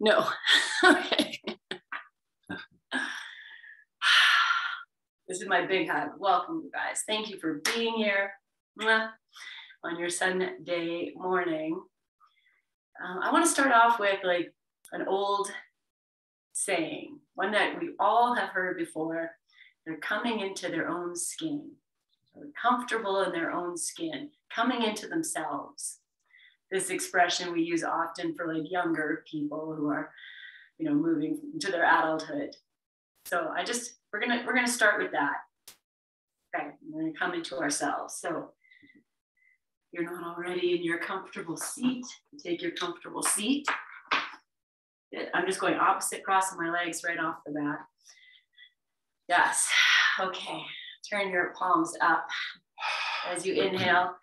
No. Okay. This is my big hug. Welcome, you guys. Thank you for being here on your Sunday morning. I want to start off with like an old saying, one that we all have heard before. They're coming into their own skin. They're comfortable in their own skin, coming into themselves. This expression we use often for like younger people who are, you know, moving into their adulthood. So we're gonna start with that. Okay, we're gonna come into ourselves. So if you're not already in your comfortable seat, take your comfortable seat. I'm just going opposite, crossing my legs right off the bat. Yes, okay. Turn your palms up. As you inhale,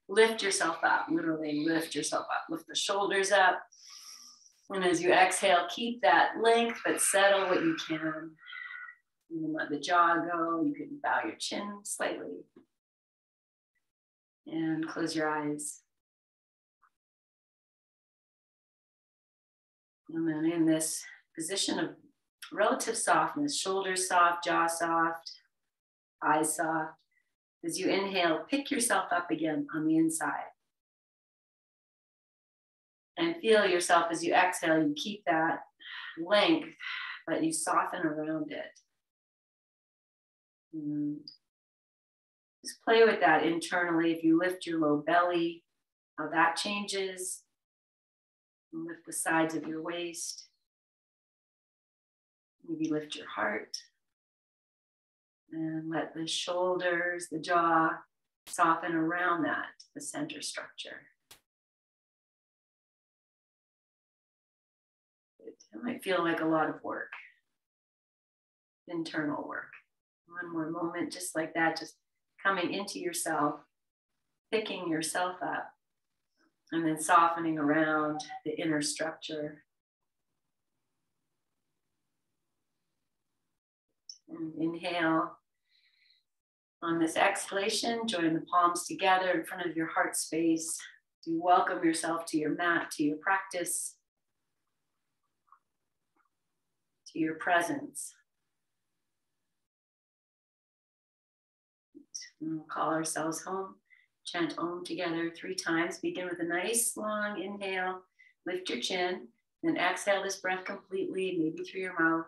lift yourself up, literally lift yourself up. Lift the shoulders up. And as you exhale, keep that length, but settle what you can. You can let the jaw go. You can bow your chin slightly. And close your eyes. And then in this position of relative softness, shoulders soft, jaw soft, eyes soft. As you inhale, pick yourself up again on the inside. And feel yourself as you exhale, you keep that length, but you soften around it. And just play with that internally. If you lift your low belly, how that changes. And lift the sides of your waist. Maybe lift your heart. And let the shoulders, the jaw, soften around that, the center structure. It might feel like a lot of work, internal work. One more moment, just like that, just coming into yourself, picking yourself up, and then softening around the inner structure. And inhale. On this exhalation, join the palms together in front of your heart space. Do welcome yourself to your mat, to your practice, to your presence. And we'll call ourselves home. Chant Om together 3 times. Begin with a nice long inhale. Lift your chin. Then exhale this breath completely, maybe through your mouth.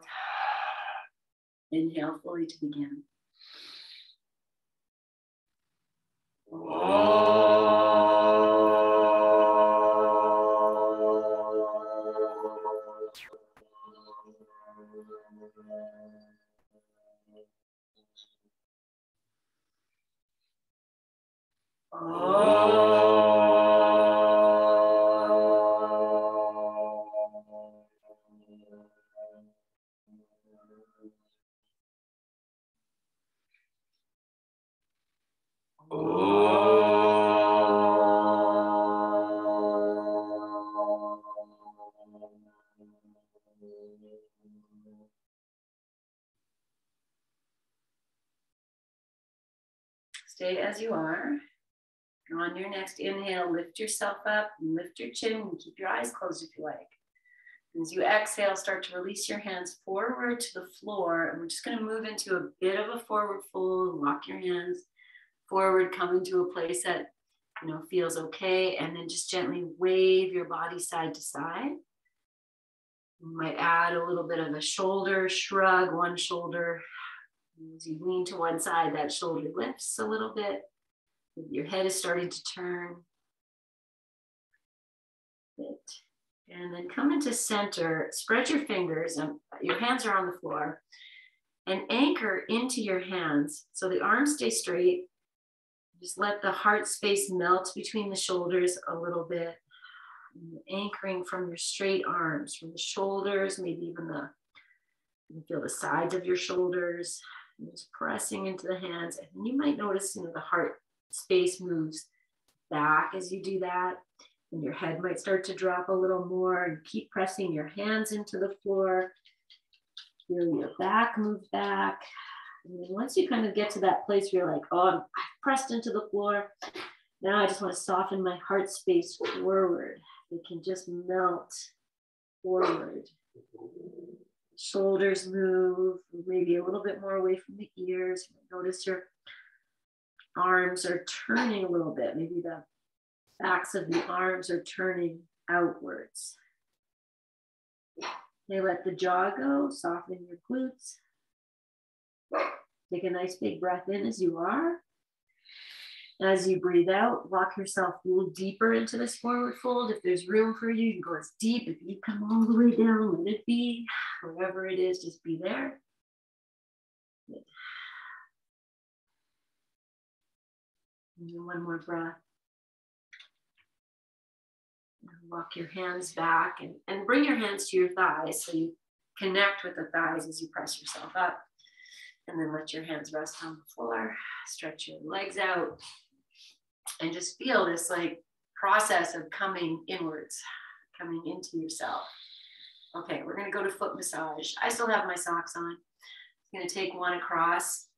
Inhale fully to begin. Stay as you are. On your next inhale, lift yourself up and lift your chin and keep your eyes closed if you like. As you exhale, start to release your hands forward to the floor. And we're just going to move into a bit of a forward fold. Walk your hands forward, come into a place that feels okay. And then just gently wave your body side to side. You might add a little bit of a shoulder shrug, one shoulder. As you lean to one side, that shoulder lifts a little bit. Your head is starting to turn. And then come into center, spread your fingers, and your hands are on the floor, and anchor into your hands. So the arms stay straight. Just let the heart space melt between the shoulders a little bit. Anchoring from your straight arms, from the shoulders, maybe even you can feel the sides of your shoulders. And just pressing into the hands. And you might notice, the heart space moves back as you do that. And your head might start to drop a little more. And keep pressing your hands into the floor. Feel your back move back. And then once you kind of get to that place where you're like, oh, I've pressed into the floor. Now I just want to soften my heart space forward. It can just melt forward. Shoulders move, maybe a little bit more away from the ears. Notice your arms are turning a little bit. Maybe the backs of the arms are turning outwards. Okay, let the jaw go, soften your glutes. Take a nice big breath in as you are. As you breathe out, walk yourself a little deeper into this forward fold. If there's room for you, you can go as deep. If you come all the way down, let it be. Wherever it is, just be there. Good. And then one more breath. And walk your hands back and bring your hands to your thighs so you connect with the thighs as you press yourself up. And then let your hands rest on the floor. Stretch your legs out. And just feel this like process of coming inwards, coming into yourself. Okay, we're gonna go to foot massage. I still have my socks on. I'm gonna take one across,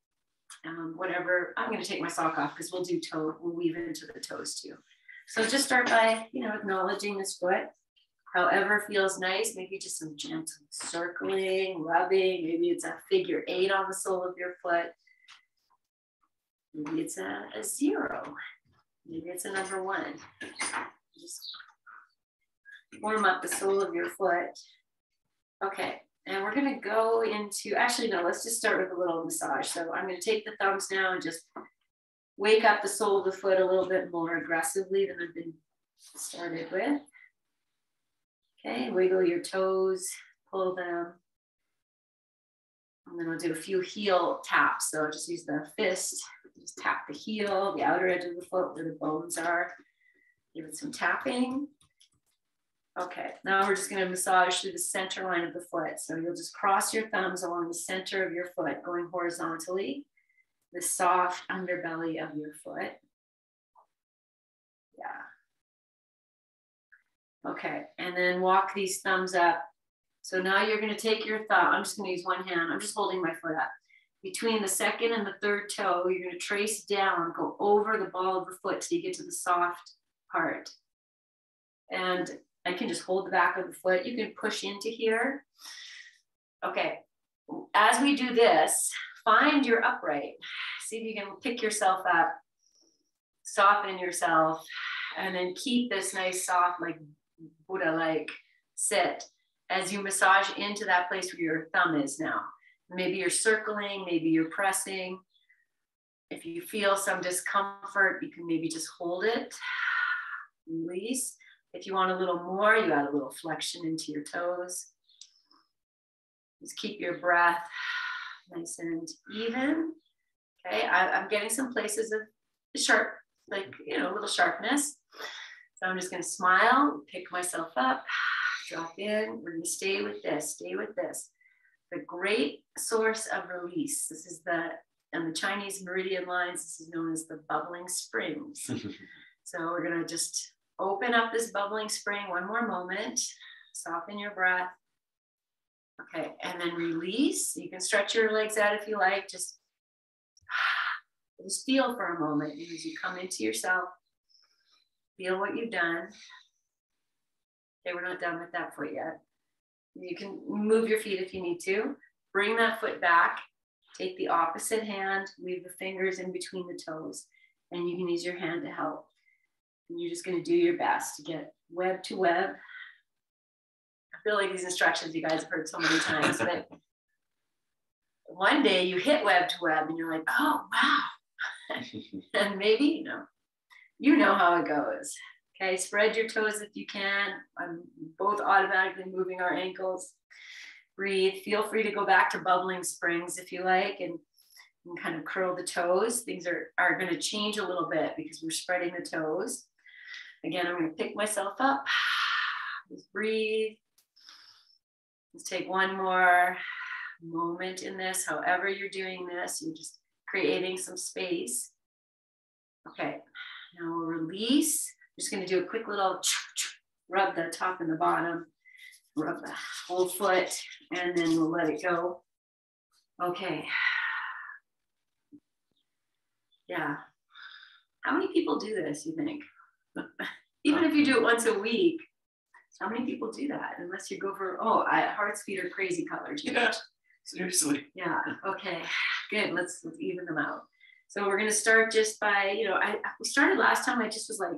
whatever. I'm gonna take my sock off because we'll do toe, we'll weave into the toes too. So just start by, acknowledging this foot. However feels nice, maybe just some gentle circling, rubbing. Maybe it's a figure 8 on the sole of your foot. Maybe it's a 0. Maybe it's a number 1. Just warm up the sole of your foot. Okay, and we're gonna go into, actually no, let's just start with a little massage. So I'm gonna take the thumbs now and just wake up the sole of the foot a little bit more aggressively than I've been started with. Okay, wiggle your toes, pull them. And then we'll do a few heel taps. So just use the fist, just tap the heel, the outer edge of the foot where the bones are. Give it some tapping. Okay, now we're just gonna massage through the center line of the foot. So you'll just cross your thumbs along the center of your foot, going horizontally, the soft underbelly of your foot. Yeah. Okay, and then walk these thumbs up. So now you're gonna take your thumb, I'm just gonna use one hand, I'm just holding my foot up. Between the second and the third toe, you're gonna trace down, go over the ball of the foot till you get to the soft part. And I can just hold the back of the foot. You can push into here. Okay, as we do this, find your upright. See if you can pick yourself up, soften yourself, and then keep this nice soft, like Buddha-like sit as you massage into that place where your thumb is now. Maybe you're circling, maybe you're pressing. If you feel some discomfort, you can maybe just hold it, release. If you want a little more, you add a little flexion into your toes. Just keep your breath nice and even. Okay, I'm getting some places of sharp, like, a little sharpness. So I'm just gonna smile, pick myself up, drop in. We're gonna stay with this, stay with this. The great source of release. This is on the Chinese meridian lines, this is known as the bubbling springs. So we're gonna just open up this bubbling spring one more moment, soften your breath. Okay, and then release. You can stretch your legs out if you like, just feel for a moment as you come into yourself. Feel what you've done. Okay, we're not done with that foot yet. You can move your feet if you need to. Bring that foot back. Take the opposite hand, leave the fingers in between the toes, and you can use your hand to help. And you're just gonna do your best to get web to web. I feel like these instructions you guys have heard so many times, but one day you hit web to web and you're like, oh, wow. And maybe, you know how it goes. Okay, spread your toes if you can. I'm both automatically moving our ankles. Breathe, feel free to go back to bubbling springs if you like, and kind of curl the toes. Things are gonna change a little bit because we're spreading the toes. Again, I'm gonna pick myself up, just breathe. Let's take one more moment in this. However you're doing this, you're just creating some space. Okay, now we'll release. I'm just gonna do a quick little rub the top and the bottom, rub the whole foot, and then we'll let it go. Okay. Yeah. How many people do this, you think? Even if you do it once a week, How many people do that? Unless you go for, oh, heart's feet are crazy colors. Yeah, seriously. Yeah, okay, good, let's even them out. So we're gonna start just by, we started last time, I just was like,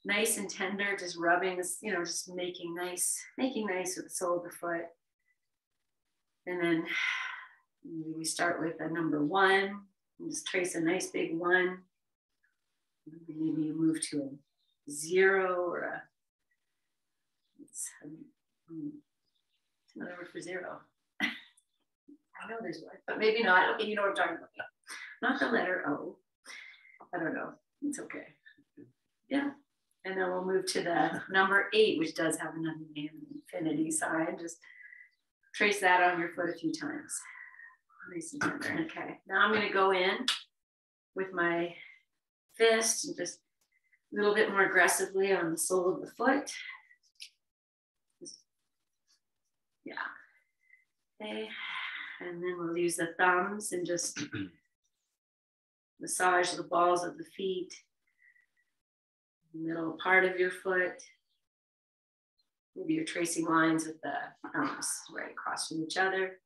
nice and tender, just rubbing, just making nice with the sole of the foot. And then we start with a number 1, and just trace a nice big 1. Maybe you move to a 0 or it's another word for 0. I know there's one, but maybe not. Okay, you know what I'm talking about. Not the letter O. I don't know. It's okay. Yeah. And then we'll move to the number 8, which does have an infinity sign. Just trace that on your foot a few times. Nice and tender. Okay. Now I'm going to go in with my fist and just a little bit more aggressively on the sole of the foot. Yeah. Okay. And then we'll use the thumbs and just massage the balls of the feet, middle part of your foot. Maybe you're tracing lines with the thumbs right across from each other.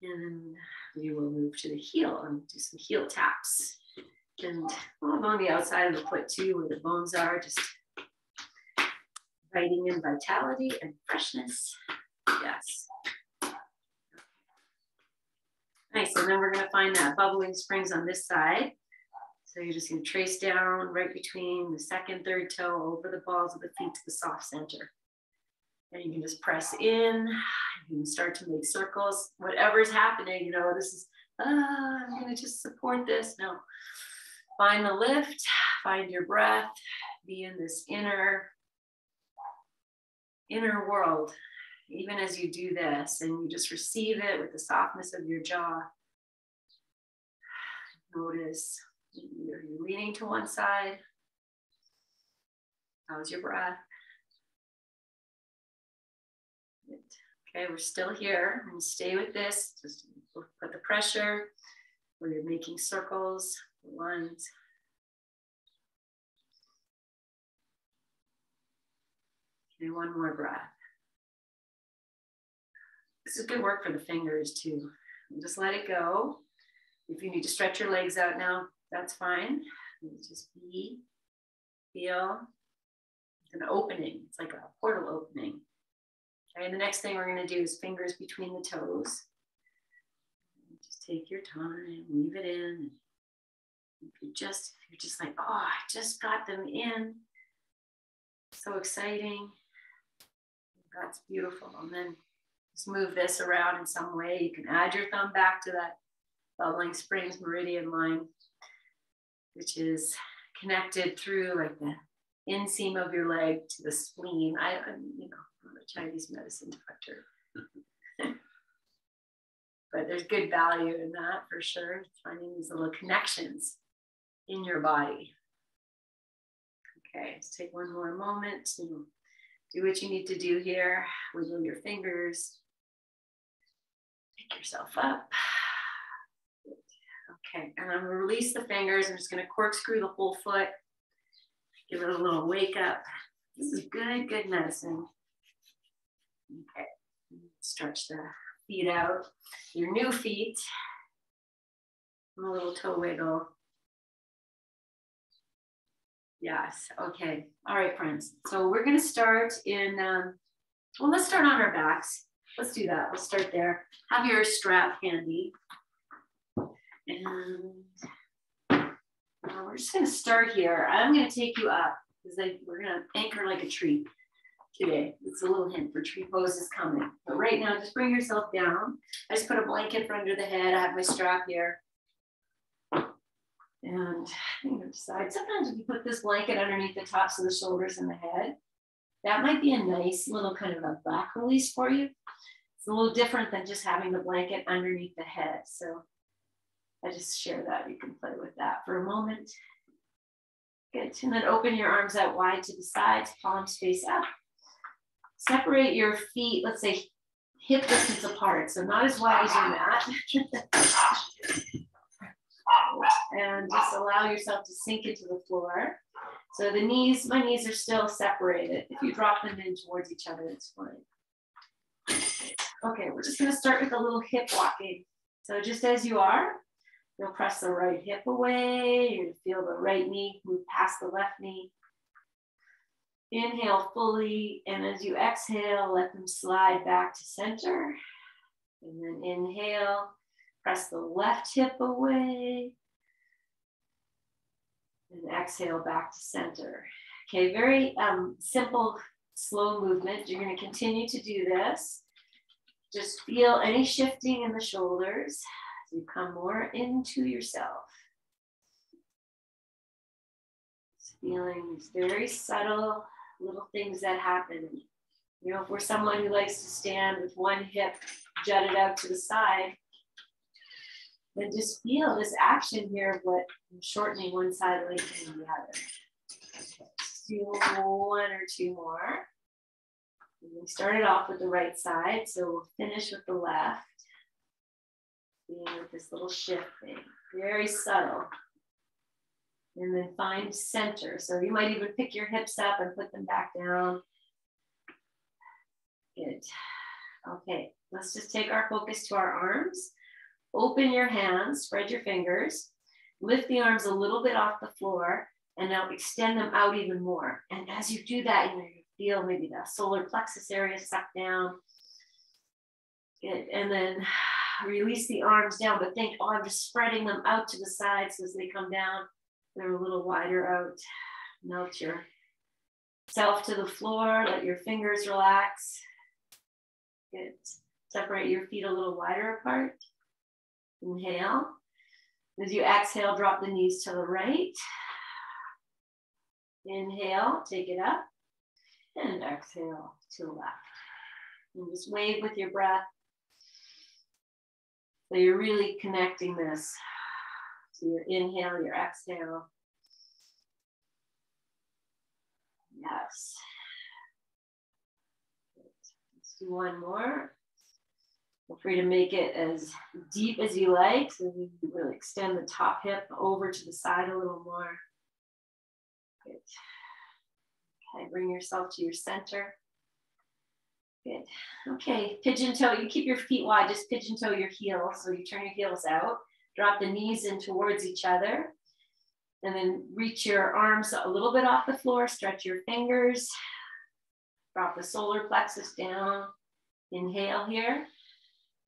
And then we will move to the heel and do some heel taps. And along the outside of the foot too, where the bones are, just inviting in vitality and freshness. Yes. Nice, and then we're gonna find that bubbling springs on this side. So you're just gonna trace down right between the second, third toe over the balls of the feet to the soft center. And you can just press in, you can start to make circles, whatever's happening, this is, I'm gonna just support this. No, find the lift, find your breath, be in this inner world, even as you do this, and you just receive it with the softness of your jaw. Notice, are you leaning to one side? How's your breath? Okay, we're still here. And stay with this. Just put the pressure where you're making circles, lines. Okay, one more breath. This is good work for the fingers too. And just let it go. If you need to stretch your legs out now, that's fine. Just feel. It's an opening. It's like a portal opening. Okay, and the next thing we're going to do is fingers between the toes. Just take your time, leave it in. If you're just like, oh, I just got them in. So exciting. That's beautiful. And then just move this around in some way. You can add your thumb back to that bubbling springs meridian line, which is connected through like the inseam of your leg to the spleen. I'm a Chinese medicine doctor. But there's good value in that for sure. Finding these little connections in your body. Okay, let's take one more moment to do what you need to do here. Wiggle your fingers. Pick yourself up. Okay, and I'm gonna release the fingers. I'm just gonna corkscrew the whole foot. Give it a little wake up. This is good medicine. Okay, stretch the feet out. Your new feet. A little toe wiggle. Yes, okay. All right, friends. So we're gonna start in, let's start on our backs. Let's do that. Let's start there. Have your strap handy. And we're just gonna start here. I'm gonna take you up because we're gonna anchor like a tree today. It's a little hint for tree poses coming. But right now, just bring yourself down. I just put a blanket for under the head. I have my strap here. And decide, sometimes if you put this blanket underneath the tops of the shoulders and the head, that might be a nice little kind of a back release for you. It's a little different than just having the blanket underneath the head. So I just share that. You can play with that for a moment. Good. And then open your arms out wide to the sides, palms face up. Separate your feet, let's say hip distance apart. So not as wide as your mat. And just allow yourself to sink into the floor. So the knees, my knees are still separated. If you drop them in towards each other, it's fine. Okay, we're just gonna start with a little hip walking. So just as you are, you'll press the right hip away. You're gonna feel the right knee move past the left knee. Inhale fully, and as you exhale, let them slide back to center. And then inhale, press the left hip away. And exhale back to center. Okay, very simple, slow movement. You're gonna continue to do this. Just feel any shifting in the shoulders as you come more into yourself. Just feeling these very subtle little things that happen. You know, if we're someone who likes to stand with one hip jutted out to the side, then just feel this action here of what shortening one side, lengthening the other. Okay, let's do one or two more. We started off with the right side, so we'll finish with the left. Being with this little shift thing, very subtle. And then find center. So you might even pick your hips up and put them back down. Good. Okay, let's just take our focus to our arms. Open your hands, spread your fingers, lift the arms a little bit off the floor, and now extend them out even more. And as you do that, you feel maybe the solar plexus area suck down. Good. And then release the arms down, but think, oh, I'm just spreading them out to the sides as they come down. They're a little wider out. Melt yourself to the floor, let your fingers relax. Good. Separate your feet a little wider apart. Inhale. As you exhale, drop the knees to the right. Inhale, take it up. And exhale to the left. And just wave with your breath. So you're really connecting this. So your inhale, your exhale. Yes. Let's do one more. Feel free to make it as deep as you like. So you can really extend the top hip over to the side a little more. Good. Okay, bring yourself to your center. Good. Okay, pigeon toe. You keep your feet wide, just pigeon toe your heels. So you turn your heels out, drop the knees in towards each other, and then reach your arms a little bit off the floor, stretch your fingers, drop the solar plexus down. Inhale here.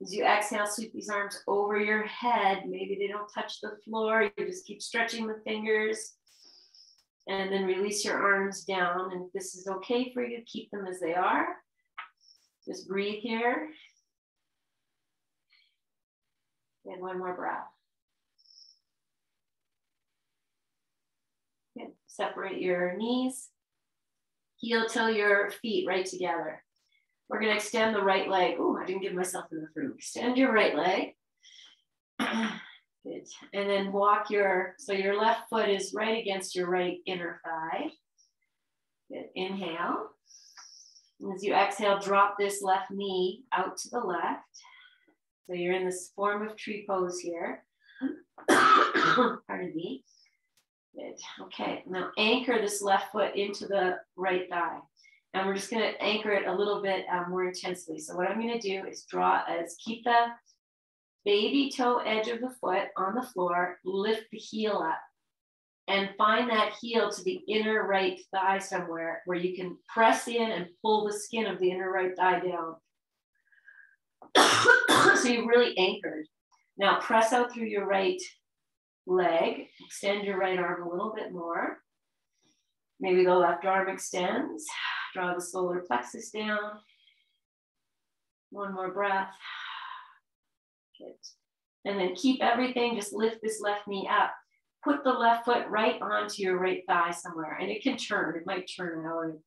As you exhale, sweep these arms over your head. Maybe they don't touch the floor. You just keep stretching the fingers. And then release your arms down. And if this is okay for you, keep them as they are. Just breathe here. And one more breath. Good. Separate your knees. Heel toe your feet right together. We're going to extend the right leg. Oh, I didn't give myself enough room. Extend your right leg. Good. And then walk so your left foot is right against your right inner thigh. Good. Inhale. As you exhale, drop this left knee out to the left. So you're in this form of tree pose here. Pardon me. Good. Okay, now anchor this left foot into the right thigh. And we're just gonna anchor it a little bit more intensely. So what I'm gonna do is keep the baby toe edge of the foot on the floor, lift the heel up, and find that heel to the inner right thigh somewhere where you can press in and pull the skin of the inner right thigh down. So you're really anchored. Now press out through your right leg, extend your right arm a little bit more. Maybe the left arm extends. Draw the solar plexus down. One more breath. Good. And then keep everything, just lift this left knee up. Put the left foot right onto your right thigh somewhere. And it can turn, it might turn out or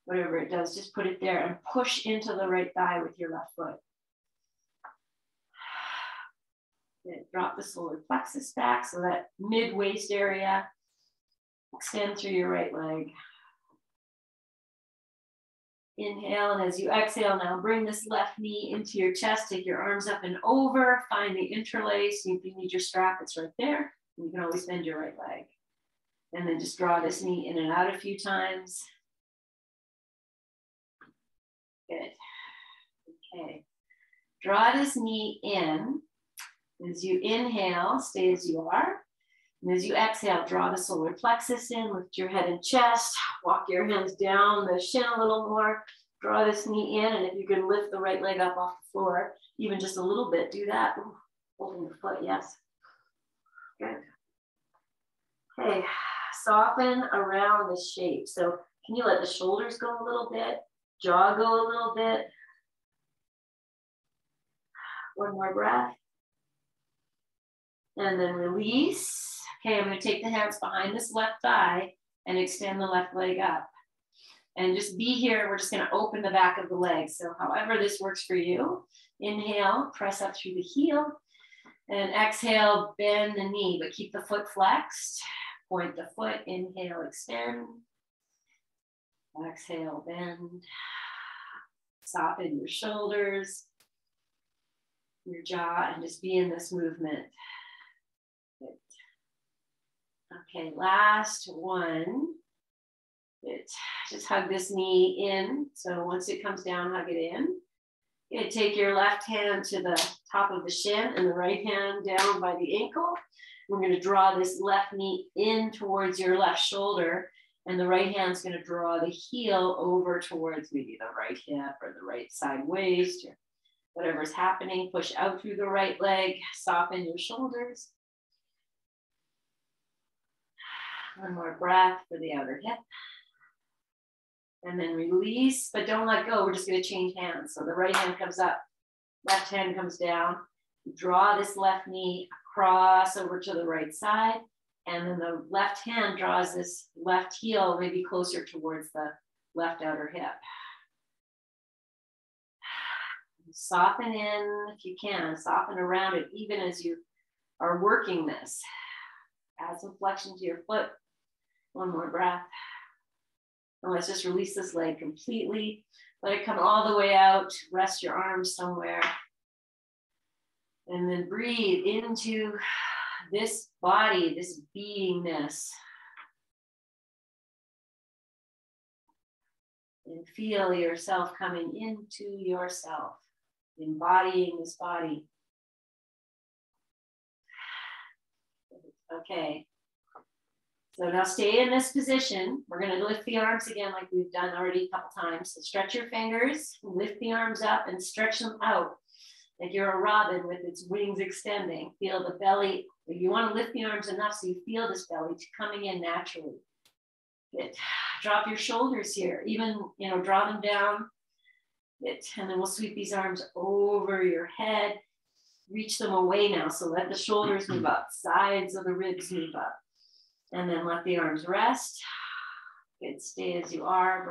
whatever it does. Just put it there and push into the right thigh with your left foot. Then drop the solar plexus back so that mid-waist area. Extend through your right leg. Inhale, and as you exhale, now bring this left knee into your chest. Take your arms up and over. Find the interlace. If you need your strap, it's right there. You can always bend your right leg. And then just draw this knee in and out a few times. Good. Okay. Draw this knee in. As you inhale, stay as you are. And as you exhale, draw the solar plexus in, lift your head and chest, walk your hands down the shin a little more, draw this knee in, and if you can lift the right leg up off the floor, even just a little bit, do that. Ooh, holding the foot, yes. Good. Okay, soften around the shape. So can you let the shoulders go a little bit, jaw go a little bit? One more breath. And then release. Okay, I'm going to take the hands behind this left thigh and extend the left leg up. And just be here. We're just going to open the back of the leg. So however this works for you. Inhale, press up through the heel. And exhale, bend the knee, but keep the foot flexed. Point the foot, inhale, extend. Exhale, bend. Soften your shoulders, your jaw, and just be in this movement. Good. Okay, last one. Good. Just hug this knee in. So once it comes down, hug it in. Good. Take your left hand to the top of the shin and the right hand down by the ankle. We're going to draw this left knee in towards your left shoulder, and the right hand's going to draw the heel over towards maybe the right hip or the right side waist, or whatever's happening. Push out through the right leg, soften your shoulders. One more breath for the outer hip. And then release, but don't let go. We're just going to change hands. So the right hand comes up, left hand comes down. Draw this left knee across over to the right side. And then the left hand draws this left heel maybe closer towards the left outer hip. Soften in if you can, soften around it even as you are working this. Add some flexion to your foot. One more breath. And let's just release this leg completely. Let it come all the way out. Rest your arms somewhere. And then breathe into this body, this beingness. And feel yourself coming into yourself, embodying this body. Okay. So now stay in this position. We're going to lift the arms again like we've done already a couple times. So stretch your fingers, lift the arms up and stretch them out like you're a robin with its wings extending. Feel the belly. You want to lift the arms enough so you feel this belly coming in naturally. Good. Drop your shoulders here. Even, draw them down. Good. And then we'll sweep these arms over your head. Reach them away now. So let the shoulders move up. Sides of the ribs move up. And then let the arms rest. Good, stay as you are.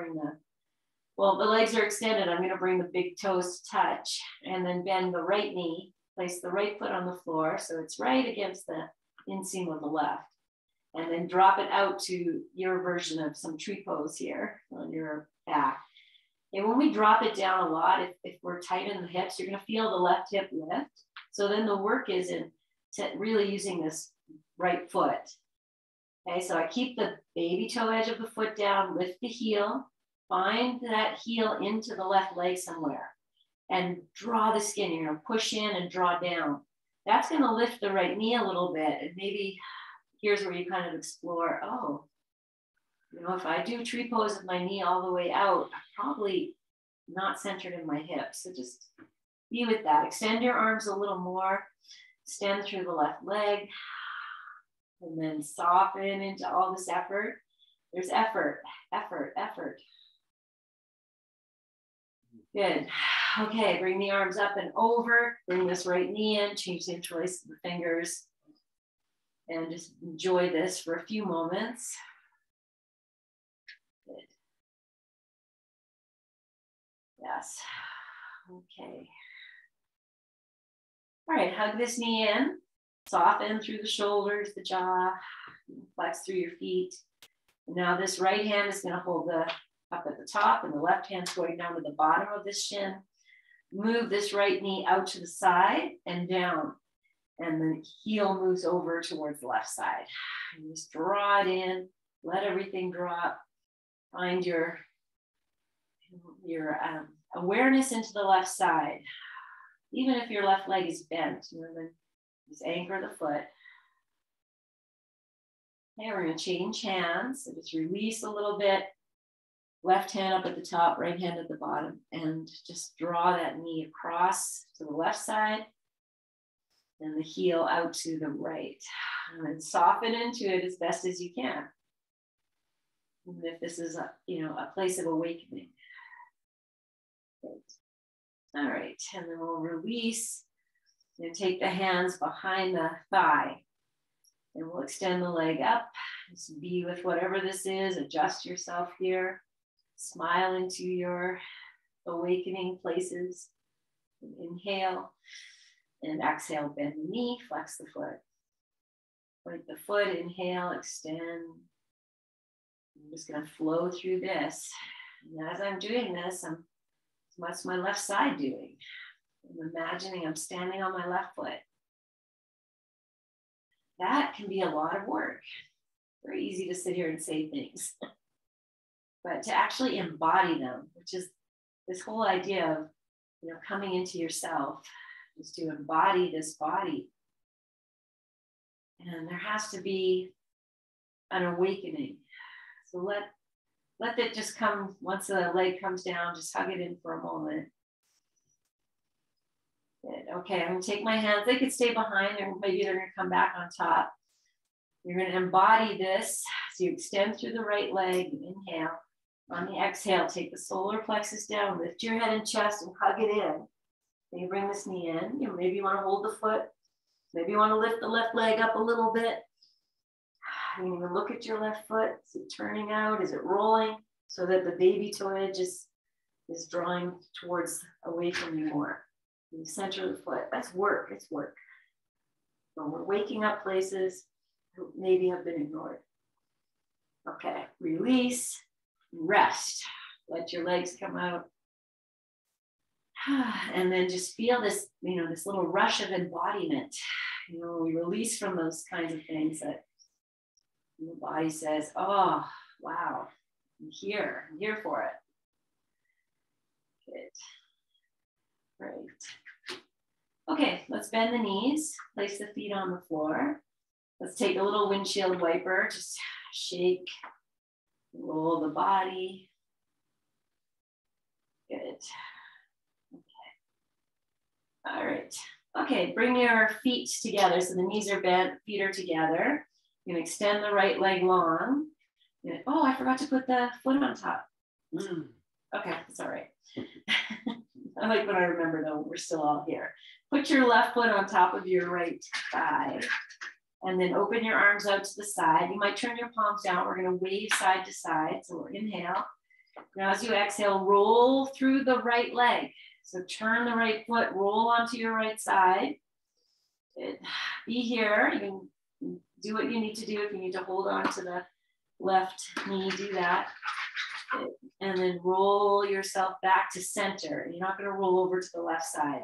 The legs are extended. I'm gonna bring the big toes to touch and then bend the right knee. Place the right foot on the floor so it's right against the inseam of the left. And then drop it out to your version of some tree pose here on your back. And when we drop it down a lot, if we're tight in the hips, you're gonna feel the left hip lift. So then the work is in really using this right foot. Okay, so I keep the baby toe edge of the foot down, lift the heel, find that heel into the left leg somewhere and draw the skin. You're gonna push in and draw down. That's gonna lift the right knee a little bit. And maybe here's where you kind of explore, if I do tree pose with my knee all the way out, I'm probably not centered in my hips. So just be with that. Extend your arms a little more, extend through the left leg. And then soften into all this effort. There's effort, effort, effort. Good. Okay, bring the arms up and over. Bring this right knee in. Change the interlace of the fingers. And just enjoy this for a few moments. Good. Yes. Okay. All right, hug this knee in. Soften through the shoulders, the jaw, flex through your feet. And now this right hand is going to hold up at the top and the left hand's going down to the bottom of this shin. Move this right knee out to the side and down. And the heel moves over towards the left side. And just draw it in, let everything drop. Find your awareness into the left side. Even if your left leg is bent, then just anchor the foot. Okay, we're going to change hands. So just release a little bit. Left hand up at the top, right hand at the bottom. And just draw that knee across to the left side. And the heel out to the right. And then soften into it as best as you can. Even if this is a place of awakening. Great. All right, and then we'll release and take the hands behind the thigh. And we'll extend the leg up. Just be with whatever this is. Adjust yourself here. Smile into your awakening places. Inhale and exhale, bend the knee, flex the foot. Point the foot, inhale, extend. I'm just going to flow through this. And as I'm doing this, what's my left side doing? I'm imagining I'm standing on my left foot. That can be a lot of work. Very easy to sit here and say things. But to actually embody them, which is this whole idea of coming into yourself, is to embody this body. And there has to be an awakening. So let it just come, once the leg comes down, just hug it in for a moment. Good. Okay, I'm going to take my hands. They could stay behind, or maybe they're going to come back on top. You're going to embody this. So you extend through the right leg, inhale. On the exhale, take the solar plexus down, lift your head and chest and hug it in. Then you bring this knee in. Maybe you want to hold the foot. Maybe you want to lift the left leg up a little bit. You can even look at your left foot. Is it turning out? Is it rolling? So that the baby toe edge is drawing towards away from you more. In the center of the foot. That's work. It's work. So we're waking up places that maybe have been ignored. Okay. Release. Rest. Let your legs come out. And then just feel this, this little rush of embodiment. We release from those kinds of things that the body says, oh, wow, I'm here for it. Good. Great. Okay, let's bend the knees, place the feet on the floor. Let's take a little windshield wiper, just shake, roll the body. Good. Okay. All right. Okay, bring your feet together. So the knees are bent, feet are together. You're going to extend the right leg long. Oh, I forgot to put the foot on top. Okay, that's all right. I like when I remember though, we're still all here. Put your left foot on top of your right thigh. And then open your arms out to the side. You might turn your palms down. We're going to wave side to side. So we'll inhale. Now as you exhale, roll through the right leg. So turn the right foot, roll onto your right side. Good. Be here. You can do what you need to do. If you need to hold on to the left knee, do that. Good. And then roll yourself back to center. You're not going to roll over to the left side.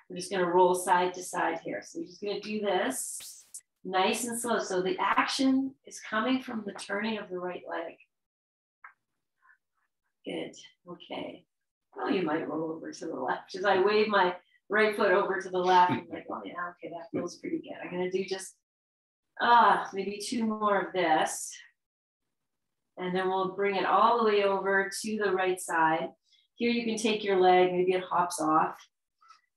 We're just going to roll side to side here. So you're just going to do this nice and slow. So the action is coming from the turning of the right leg. Good. Okay. Well, you might roll over to the left. As I wave my right foot over to the left, I'm like, oh yeah, okay, that feels pretty good. I'm going to do just maybe 2 more of this. And then we'll bring it all the way over to the right side. Here you can take your leg, maybe it hops off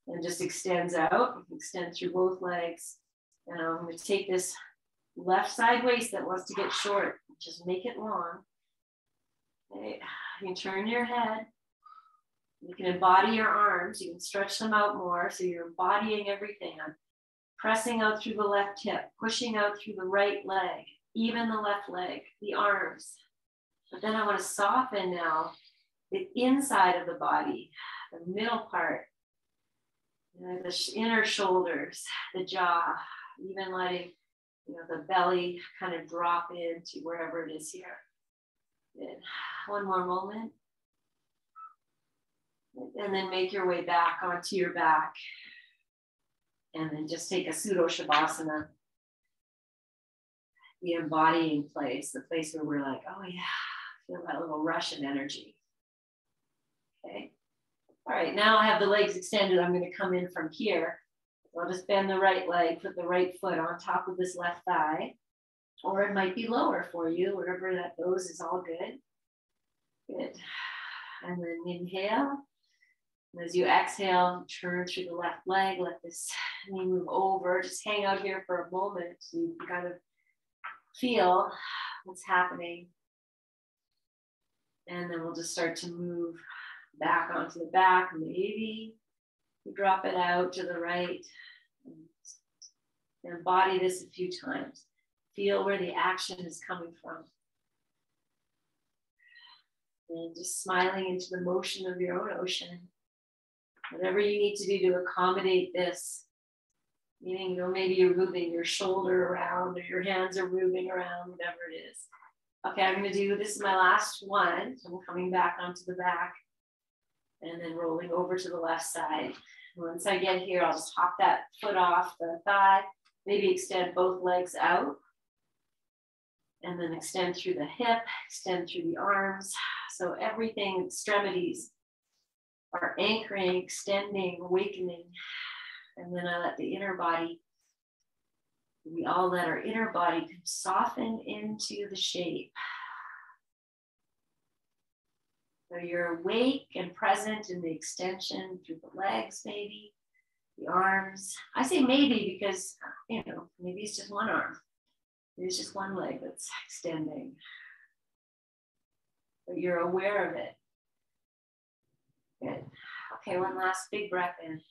and just extends out. You can extend through both legs. And I'm going to take this left side waist that wants to get short, just make it long. Okay. You can turn your head. You can embody your arms. You can stretch them out more. So you're embodying everything. I'm pressing out through the left hip, pushing out through the right leg, even the left leg, the arms. But then I want to soften now the inside of the body, the middle part, the inner shoulders, the jaw, even letting the belly kind of drop into wherever it is here. Good. One more moment. And then make your way back onto your back. And then just take a pseudo shavasana, the embodying place, the place where we're like, oh yeah, feel that little rush of energy. Okay. All right, now I have the legs extended. I'm going to come in from here. So I'll just bend the right leg, put the right foot on top of this left thigh, or it might be lower for you. Wherever that goes is all good. Good. And then inhale. And as you exhale, turn through the left leg, let this knee move over. Just hang out here for a moment so you can kind of feel what's happening. And then we'll just start to move back onto the back. Maybe you drop it out to the right. And embody this a few times. Feel where the action is coming from. And just smiling into the motion of your own ocean. Whatever you need to do to accommodate this. Meaning, maybe you're moving your shoulder around or your hands are moving around, whatever it is. Okay, I'm going to do, this is my last one. So I'm coming back onto the back and then rolling over to the left side. Once I get here, I'll just hop that foot off the thigh, maybe extend both legs out. And then extend through the hip, extend through the arms. So everything, extremities are anchoring, extending, awakening. And then I let the inner body, we all let our inner body soften into the shape. So you're awake and present in the extension through the legs, maybe, the arms. I say maybe because, maybe it's just one arm. Maybe it's just one leg that's extending. But you're aware of it. Good. Okay, one last big breath in.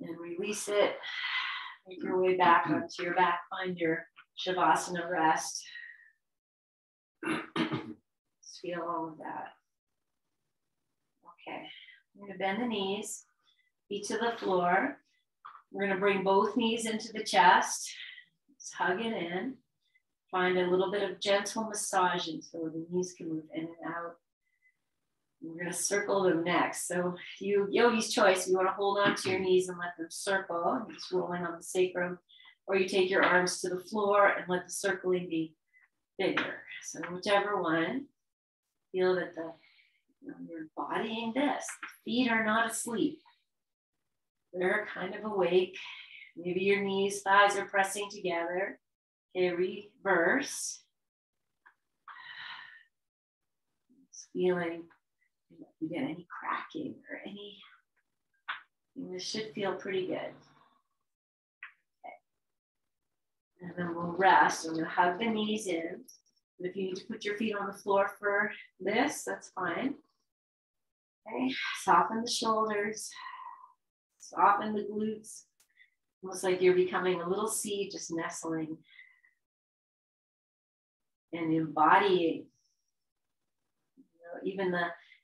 And release it. Make your way back onto your back. Find your Shavasana rest. Just feel all of that. Okay. I'm going to bend the knees. Feet to the floor. We're going to bring both knees into the chest. Just hug it in. Find a little bit of gentle massaging so the knees can move in and out. We're going to circle them next. So yogi's choice, you want to hold on to your knees and let them circle, just rolling on the sacrum, or you take your arms to the floor and let the circling be bigger. So whichever one, feel that you're embodying this. The feet are not asleep. They're kind of awake. Maybe your knees, thighs are pressing together. Okay, reverse. Just feeling if you get any cracking or any, this should feel pretty good. Okay. And then we'll rest. I'm going to hug the knees in. And if you need to put your feet on the floor for this, that's fine. Okay, soften the shoulders, soften the glutes. Almost like you're becoming a little seed, just nestling and embodying. Even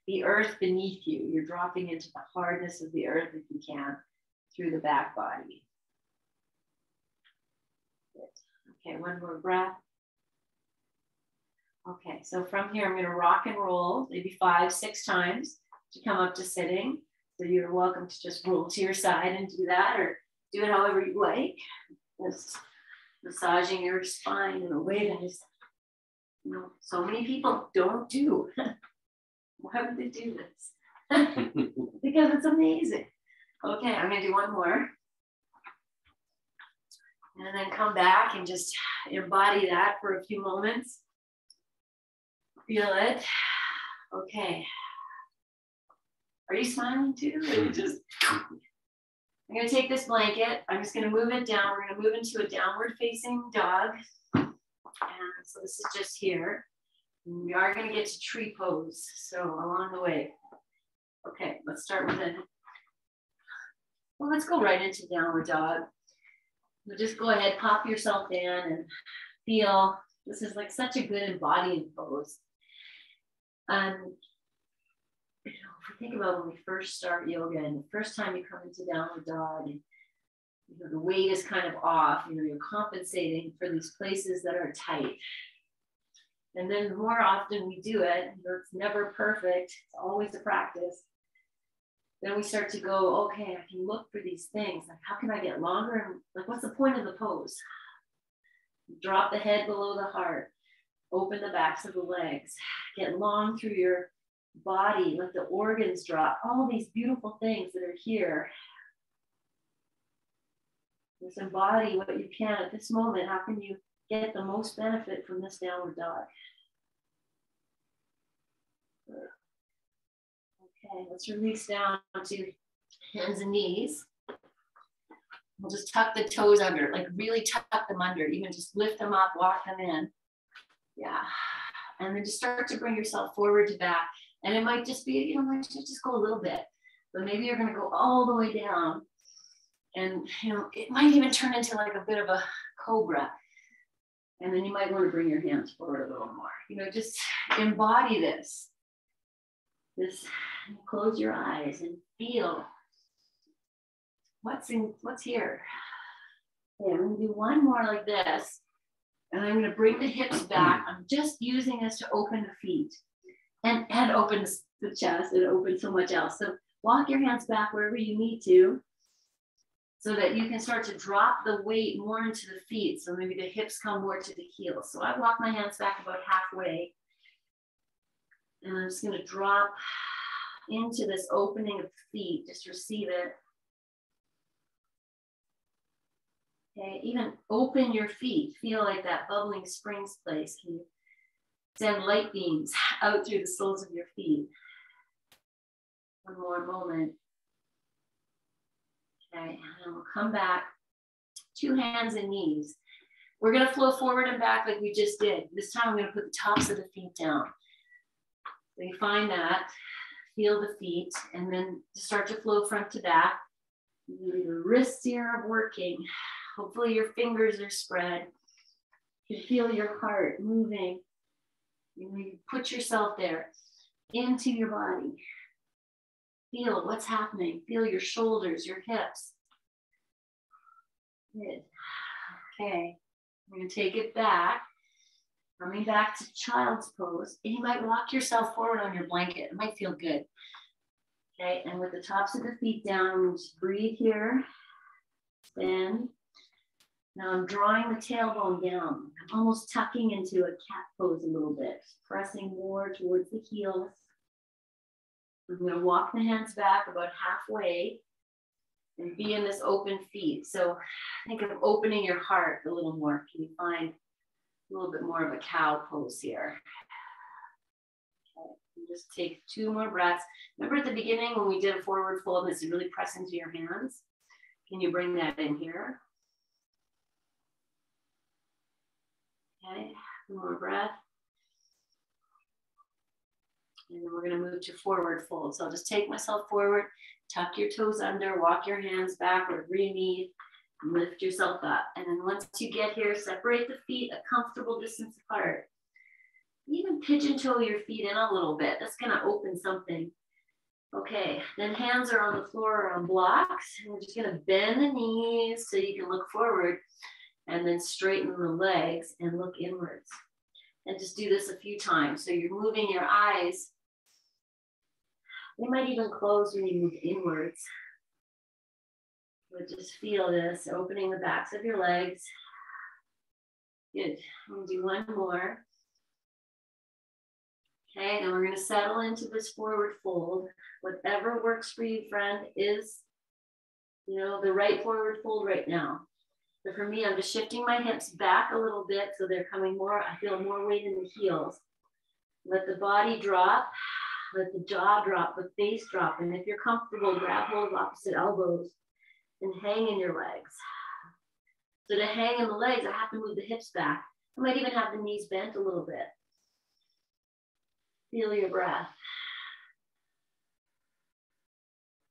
the earth beneath you, you're dropping into the hardness of the earth if you can, through the back body. Good. Okay, one more breath. Okay, so from here, I'm going to rock and roll maybe 5-6 times to come up to sitting. So you're welcome to just roll to your side and do that, or do it however you like. Just massaging your spine in a way that is, so many people don't do. Why would they do this? Because it's amazing. Okay, I'm going to do one more. And then come back and just embody that for a few moments. Feel it. Okay. Are you smiling too? Or you just... I'm going to take this blanket. I'm just going to move it down. We're going to move into a downward facing dog. And so this is just here. And we are going to get to tree pose. So along the way. Okay, let's start with it. Well, let's go right into downward dog. So just go ahead, pop yourself in and feel. This is like such a good embodying pose. If we think about when we first start yoga and the first time you come into downward dog and the weight is kind of off, you're compensating for these places that are tight. And then the more often we do it, it's never perfect, it's always a practice. then we start to go, okay, I can look for these things. Like, how can I get longer? And like, what's the point of the pose? Drop the head below the heart. Open the backs of the legs. Get long through your body. Let the organs drop. All these beautiful things that are here. Just embody what you can at this moment. How can you get the most benefit from this downward dog? Okay, let's release down to hands and knees. We'll just tuck the toes under, like really tuck them under. Even just lift them up, walk them in. Yeah. And then just start to bring yourself forward to back. And it might just be, you know, might just go a little bit, but maybe you're going to go all the way down. And, you know, it might even turn into like a bit of a cobra. And then you might want to bring your hands forward a little more. You know, just embody this. Close your eyes and feel what's here. Okay, I'm going to do one more like this. And I'm going to bring the hips back. I'm just using this to open the feet and open the chest and open so much else. So walk your hands back wherever you need to so that you can start to drop the weight more into the feet. So maybe the hips come more to the heels. So I walk my hands back about halfway. And I'm just going to drop into this opening of the feet. Just receive it. Okay, even open your feet. Feel like that bubbling springs place. Can you send light beams out through the soles of your feet? One more moment. Okay, and we'll come back. 2 hands and knees. We're going to flow forward and back like we just did. This time I'm going to put the tops of the feet down. So you find that, feel the feet, and then start to flow front to back. Your wrists here are working. Hopefully your fingers are spread. You can feel your heart moving. You put yourself there into your body. Feel what's happening. Feel your shoulders, your hips. Good. Okay, we're going to take it back. Coming back to child's pose. And you might walk yourself forward on your blanket. It might feel good. Okay, and with the tops of the feet down, just breathe here. Bend. Now I'm drawing the tailbone down. I'm almost tucking into a cat pose a little bit. Pressing more towards the heels. I'm going to walk the hands back about halfway and be in this open feet. So think of opening your heart a little more. Can you find a little bit more of a cow pose here? Okay, just take 2 more breaths. Remember at the beginning when we did a forward fold, this is really press into your hands. Can you bring that in here? Okay, 1 more breath. And then we're going to move to forward fold. So I'll just take myself forward, tuck your toes under, walk your hands back or re-knee, lift yourself up. And then once you get here, separate the feet a comfortable distance apart. Even pigeon toe your feet in a little bit. That's going to open something. Okay, then hands are on the floor or on blocks. And we're just going to bend the knees so you can look forward and then straighten the legs and look inwards. And just do this a few times. So you're moving your eyes. They might even close when you move inwards. But just feel this, opening the backs of your legs. Good. We'll do 1 more. Okay, now we're going to settle into this forward fold. Whatever works for you, friend, is, you know, the right forward fold right now. So for me, I'm just shifting my hips back a little bit so they're coming more, I feel more weight in the heels. Let the body drop, let the jaw drop, the face drop. And if you're comfortable, grab hold of opposite elbows and hang in your legs. So to hang in the legs, I have to move the hips back. I might even have the knees bent a little bit. Feel your breath.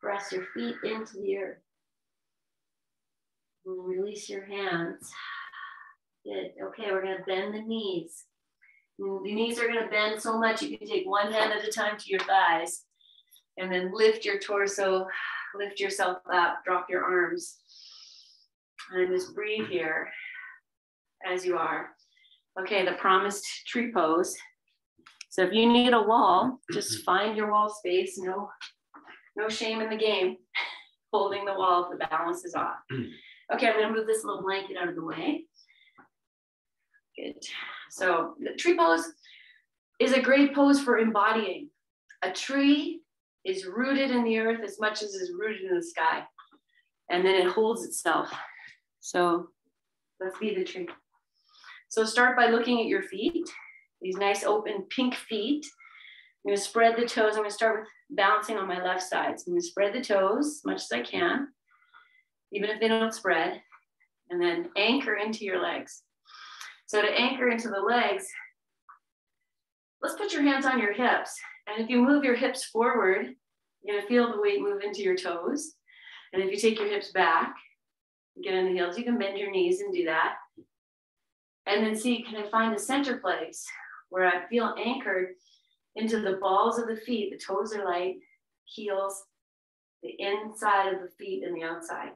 Press your feet into the earth. And release your hands. Good. Okay, we're going to bend the knees. And the knees are going to bend so much you can take 1 hand at a time to your thighs. And then lift your torso, lift yourself up, drop your arms. And just breathe here as you are. Okay, the promised tree pose. So if you need a wall, just find your wall space. No No shame in the game. Holding the wall if the balance is off. Okay, I'm gonna move this little blanket out of the way. Good. So the tree pose is a great pose for embodying. A tree is rooted in the earth as much as is rooted in the sky. And then it holds itself. So let's be the tree. So start by looking at your feet, these nice open pink feet. I'm gonna spread the toes. I'm gonna start with bouncing on my left side. So I'm gonna spread the toes as much as I can, even if they don't spread, and then anchor into your legs. So to anchor into the legs, let's put your hands on your hips. And if you move your hips forward, you're gonna feel the weight move into your toes. And if you take your hips back, get in the heels, you can bend your knees and do that. And then see, can I find a center place where I feel anchored into the balls of the feet? The toes are light, heels, the inside of the feet and the outside.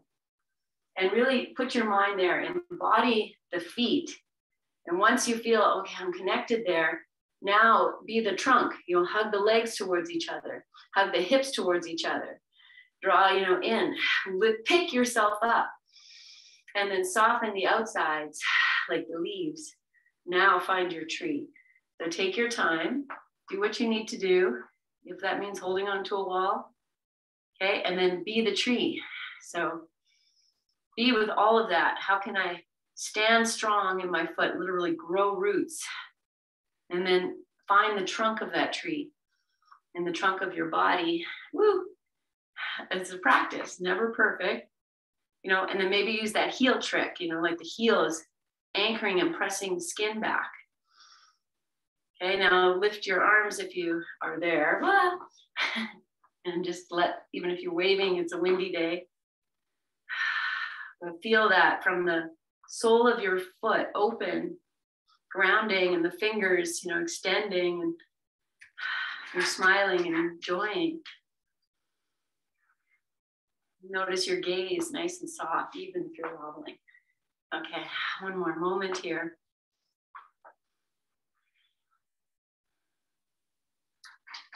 And really put your mind there, embody the feet. And once you feel, okay, I'm connected there, now be the trunk. You'll hug the legs towards each other, hug the hips towards each other, draw, in, pick yourself up, and then soften the outsides like the leaves. Now find your tree. So take your time, do what you need to do, if that means holding onto a wall, okay? And then be the tree. So be with all of that. How can I stand strong in my foot, literally grow roots? And then find the trunk of that tree and the trunk of your body. Woo! It's a practice, never perfect, and then maybe use that heel trick, like the heel is anchoring and pressing the skin back. Okay, now lift your arms if you are there. And just even if you're waving, it's a windy day. But feel that from the sole of your foot open, grounding, and the fingers, extending, and you're smiling and enjoying. Notice your gaze nice and soft, even if you're wobbling. Okay, one more moment here.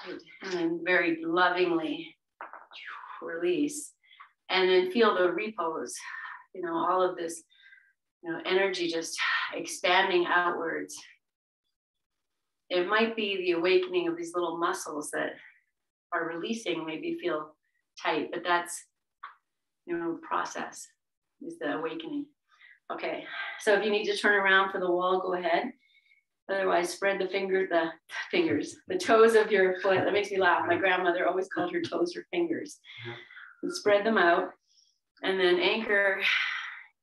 Good. And then very lovingly release. And then feel the repose, all of this, energy just expanding outwards. It might be the awakening of these little muscles that are releasing, maybe feel tight, but that's, process is the awakening. Okay, so if you need to turn around for the wall, go ahead. Otherwise, spread the toes of your foot. That makes me laugh. My grandmother always called her toes her fingers. And spread them out, and then anchor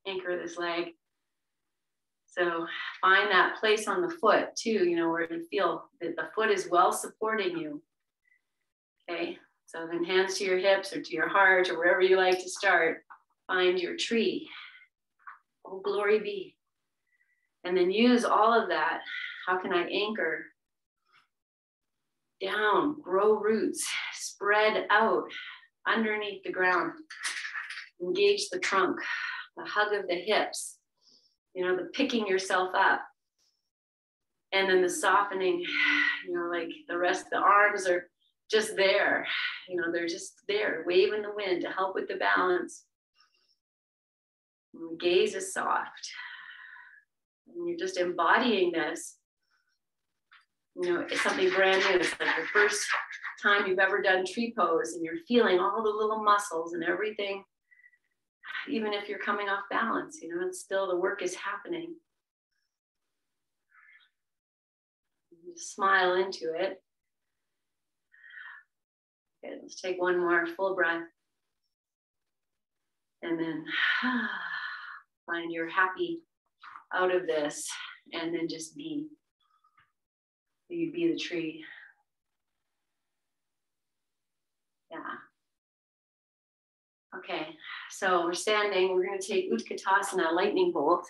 this leg. So find that place on the foot too, where you feel that the foot is well supporting you. Okay, so then hands to your hips or to your heart or wherever you like to start. Find your tree. Oh, glory be. And then use all of that. How can I anchor down, grow roots, spread out underneath the ground, engage the trunk, the hug of the hips, the picking yourself up, and then the softening, like the rest of the arms are just there, they're just there, waving the wind to help with the balance. And the gaze is soft. And you're just embodying this. It's something brand new. It's like the first time you've ever done tree pose, and you're feeling all the little muscles and everything. Even if you're coming off balance, and still the work is happening. You smile into it. Okay, let's take one more full breath. And then find your happy out of this, and then just be. You be the tree. Yeah. Okay, so we're standing. We're going to take Utkatasana, lightning bolt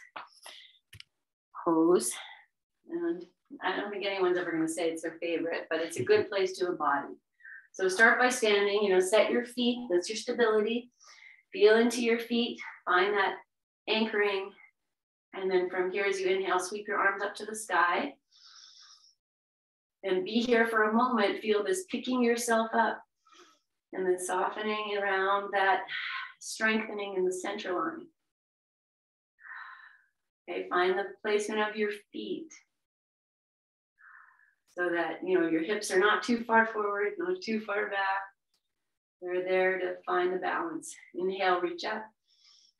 pose. And I don't think anyone's ever going to say it's their favorite, but it's a good place to embody. So start by standing, set your feet. That's your stability. Feel into your feet. Find that anchoring. And then from here, as you inhale, sweep your arms up to the sky. And be here for a moment. Feel this picking yourself up And then softening around that, strengthening in the center line. Okay, find the placement of your feet so that, you know, your hips are not too far forward, not too far back. They're there to find the balance. Inhale, reach up.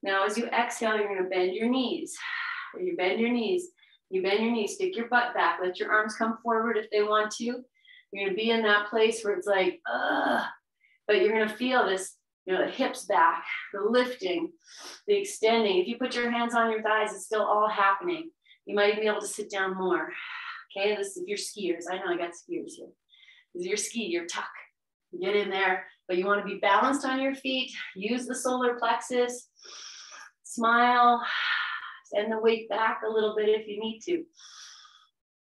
Now, as you exhale, you're going to bend your knees. You bend your knees. You bend your knees, stick your butt back, let your arms come forward if they want to. You're going to be in that place where it's like, but you're going to feel this, you know, the hips back, the lifting, the extending. If you put your hands on your thighs, it's still all happening. You might be able to sit down more. Okay, this is your skiers. I know I got skiers here. This is your ski, your tuck. Get in there, but you want to be balanced on your feet. Use the solar plexus. Smile. Send the weight back a little bit if you need to.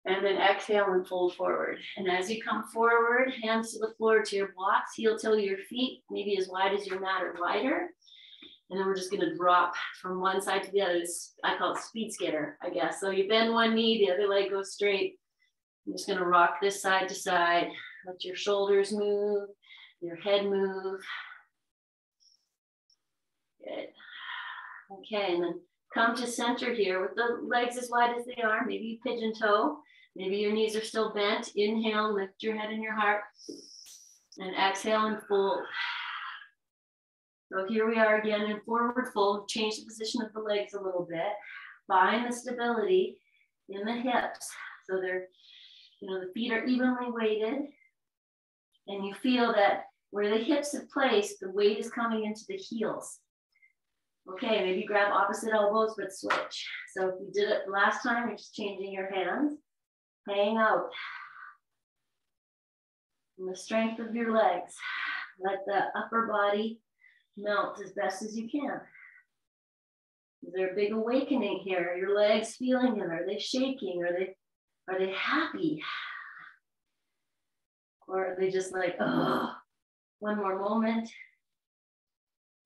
And then exhale and fold forward. And as you come forward, hands to the floor to your blocks, heel toe to your feet, maybe as wide as your mat or wider. And then we're just gonna drop from one side to the other. This, I call it speed skater, I guess. So you bend one knee, the other leg goes straight. I'm just gonna rock this side to side. Let your shoulders move, your head move. Good. Okay, and then come to center here with the legs as wide as they are. Maybe you pigeon toe. Maybe your knees are still bent. Inhale, lift your head and your heart. And exhale and fold. So here we are again in forward fold. Change the position of the legs a little bit. Find the stability in the hips. So they're, you know, the feet are evenly weighted. And you feel that where the hips have placed, the weight is coming into the heels. Okay, maybe grab opposite elbows, but switch. So if you did it last time, you're just changing your hands. Hang out. And the strength of your legs. Let the upper body melt as best as you can. Is there a big awakening here? Are your legs feeling it? Are they shaking? Are they happy? Or are they just like, oh, one more moment?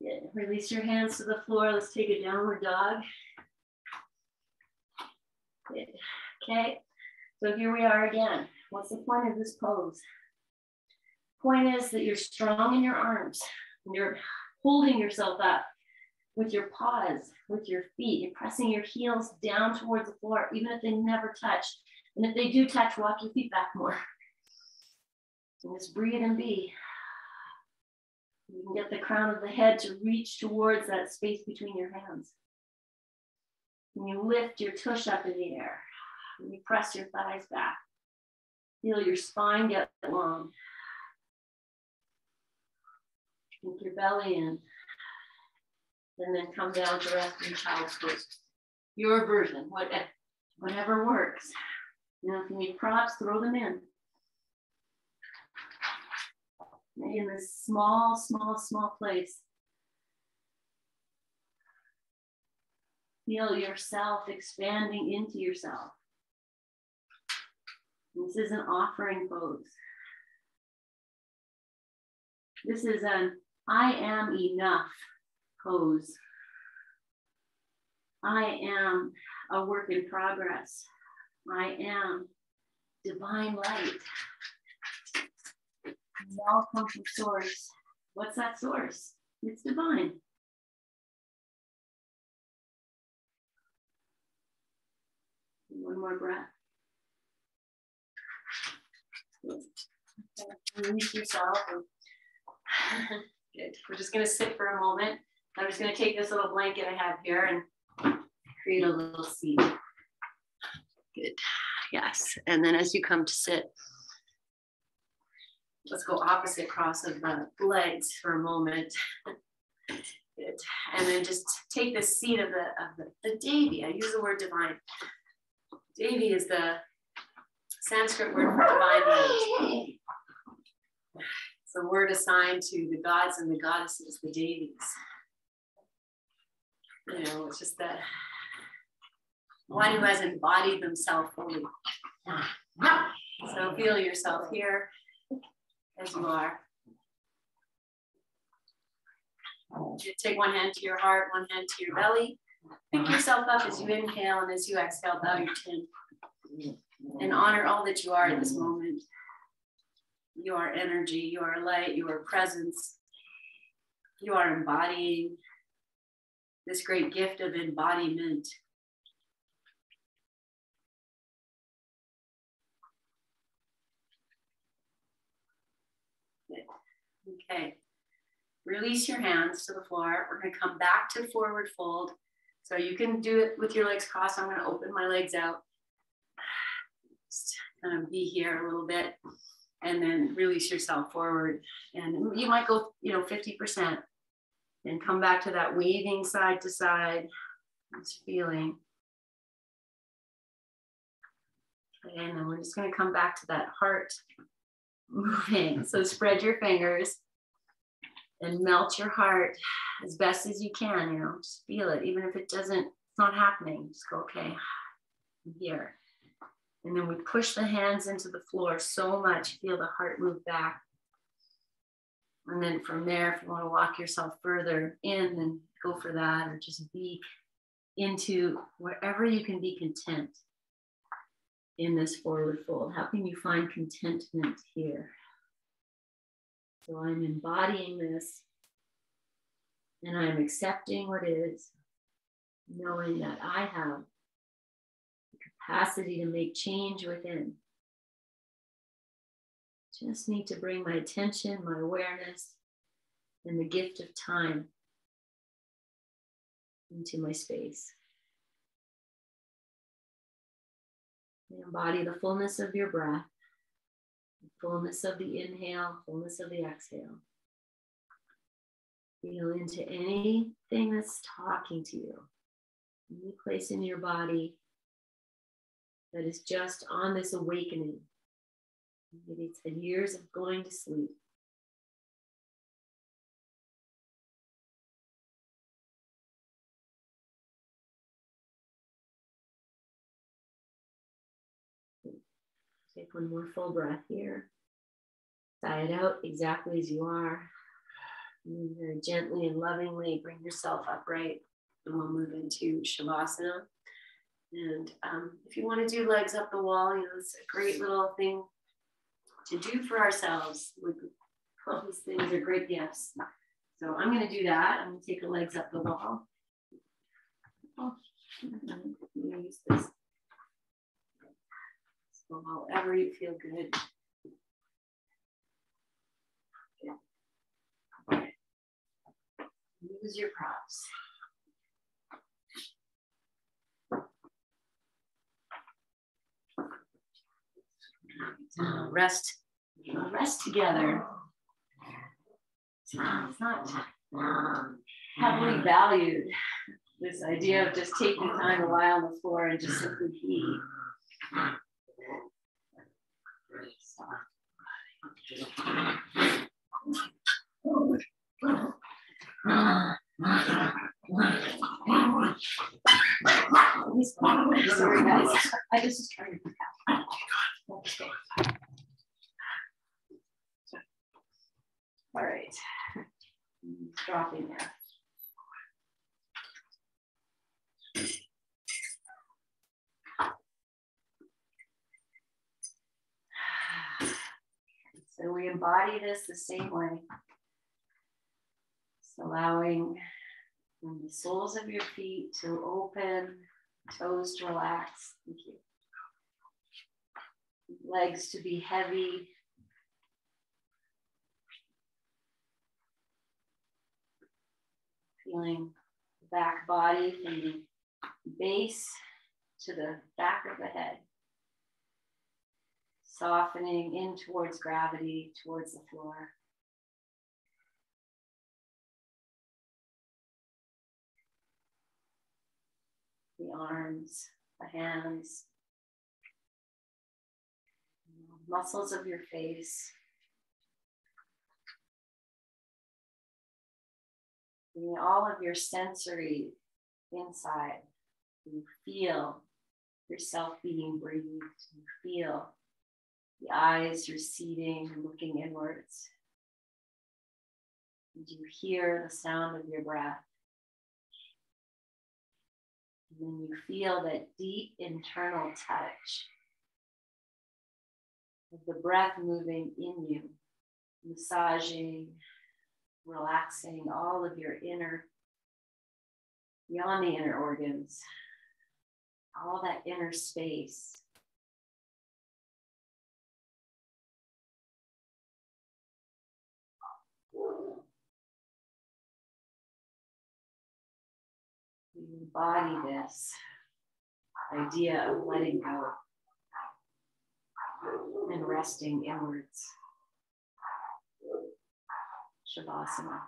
Good. Release your hands to the floor. Let's take a downward dog. Good. Okay. So here we are again. What's the point of this pose? Point is that you're strong in your arms. You're holding yourself up with your paws, with your feet. You're pressing your heels down towards the floor, even if they never touch. And if they do touch, walk your feet back more. And just breathe and be. You can get the crown of the head to reach towards that space between your hands. And you lift your tush up in the air. And you press your thighs back. Feel your spine get long. Keep your belly in. And then come down to rest in child's pose. Your version, whatever works. You know, if you need props, throw them in. Maybe in this small place. Feel yourself expanding into yourself. This is an offering pose. This is an I am enough pose. I am a work in progress. I am divine light. We all come from source. What's that source? It's divine. One more breath. Release yourself. Good. We're just going to sit for a moment. I'm just going to take this little blanket I have here and create a little seat. Good. Yes. And then as you come to sit, let's go opposite cross of the legs for a moment. Good. And then just take the seat of the Devi. I use the word divine. Devi is the Sanskrit word for divine light. It's the word assigned to the gods and the goddesses, the Devis. You know, it's just the one who has embodied themselves fully. So feel yourself here as you are. You take one hand to your heart, one hand to your belly. Pick yourself up as you inhale, and as you exhale, bow your chin. And honor all that you are at this moment. You are energy, you are light, you are presence. You are embodying this great gift of embodiment. Okay, release your hands to the floor. We're going to come back to forward fold. So you can do it with your legs crossed. I'm going to open my legs out. Just kind of be here a little bit and then release yourself forward. And you might go, 50% and come back to that waving side to side. This feeling. Okay, and then we're just going to come back to that heart moving. So spread your fingers and melt your heart as best as you can, just feel it. Even if it's not happening, just go, okay, I'm here. And then we push the hands into the floor so much, feel the heart move back. And then from there, if you want to walk yourself further in, then go for that, or just be into wherever you can be content in this forward fold. How can you find contentment here? So I'm embodying this and I'm accepting what is, knowing that I have the capacity to make change within. Just need to bring my attention, my awareness, and the gift of time into my space. Embody the fullness of your breath, the fullness of the inhale, fullness of the exhale. Feel into anything that's talking to you, any place in your body that is just on this awakening. Maybe it's the years of going to sleep. Take one more full breath here. Sigh it out exactly as you are. And very gently and lovingly bring yourself upright. And we'll move into Shavasana. And if you want to do legs up the wall, it's a great little thing to do for ourselves. All these things are great gifts. So I'm going to do that. I'm going to take the legs up the wall. Oh, I'm going to use this. So however you feel good. Okay. Use your props. Rest together. It's not heavily valued, this idea of just taking time to lie on the floor and just simply be. Sorry guys, I just was trying to be happy. Okay. All right, dropping there. So we embody this the same way. Just allowing the soles of your feet to open, toes to relax. Thank you. Legs to be heavy. Feeling the back body from the base to the back of the head. Softening in towards gravity, towards the floor. The arms, the hands, muscles of your face. All of your sensory inside. You feel yourself being breathed. You feel the eyes receding and looking inwards. And you hear the sound of your breath. And then you feel that deep internal touch. of the breath moving in you, massaging, relaxing all of your inner, beyond the inner organs, all that inner space. You embody this idea of letting go and resting inwards. Shavasana.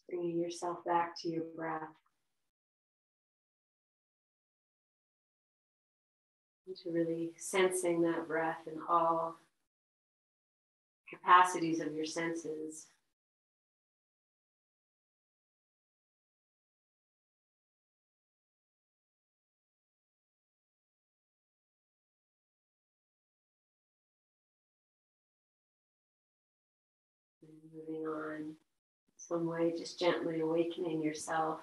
Bringing yourself back to your breath. And to really sensing that breath in all capacities of your senses. And moving on, some way, just gently awakening yourself.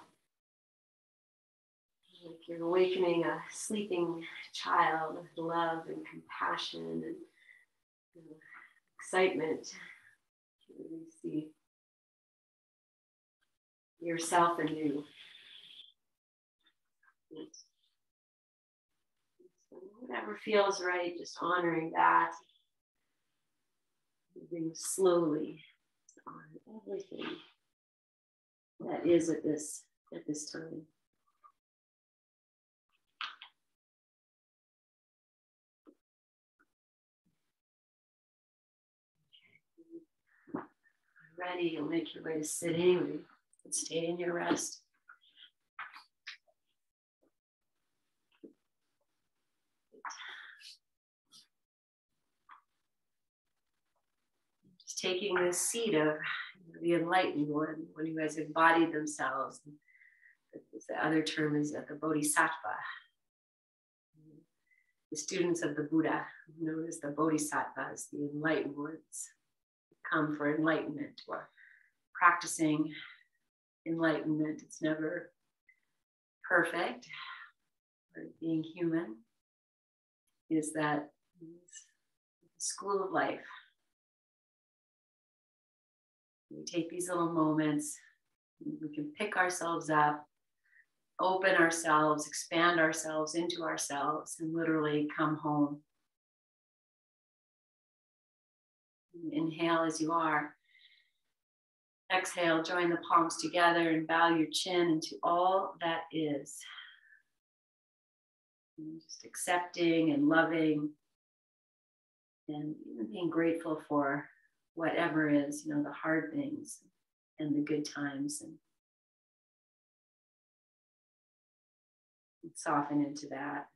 Like you're awakening a sleeping child with love and compassion and excitement. You really see yourself anew. So whatever feels right, just honoring that. Moving slowly on everything that is at this time. Ready, you'll make your way to sitting and stay in your rest. Just taking this seat of the enlightened one who has embodied themselves. The other term is the bodhisattva. The students of the Buddha, known as the bodhisattvas, the enlightened ones, come for enlightenment or practicing enlightenment. It's never perfect. Or being human is that the school of life. We take these little moments, we can pick ourselves up, open ourselves, expand ourselves into ourselves, and literally come home. Inhale as you are. Exhale, join the palms together and bow your chin into all that is. And just accepting and loving and even being grateful for whatever is, you know, the hard things and the good times, and soften into that.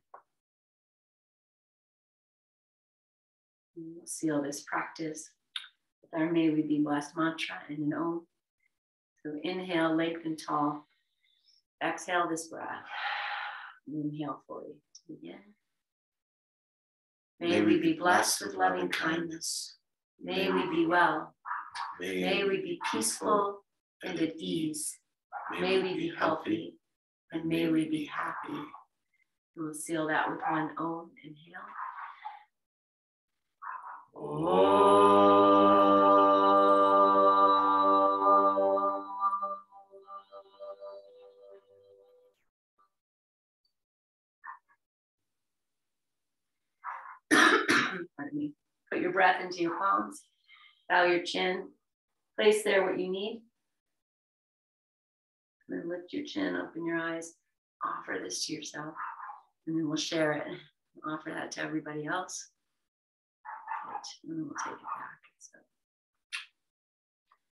And we'll seal this practice with our May We Be Blessed mantra and an Om. So inhale, lengthen tall. Exhale this breath. Inhale fully to begin. May we be blessed with loving kindness. May we be well. May we be peaceful and at ease. May we be healthy and may we be happy. We'll seal that with one Om. Inhale. Pardon me. Put your breath into your palms. Bow your chin. Place there what you need. And then lift your chin, open your eyes. Offer this to yourself. And then we'll share it. Offer that to everybody else. And then we'll take it back. So,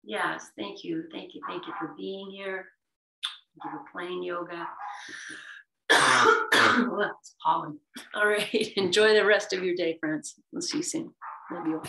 yes, thank you. Thank you. Thank you for being here. Thank you for playing yoga. Oh, it's pollen. All right. Enjoy the rest of your day, friends. We'll see you soon. Love you all.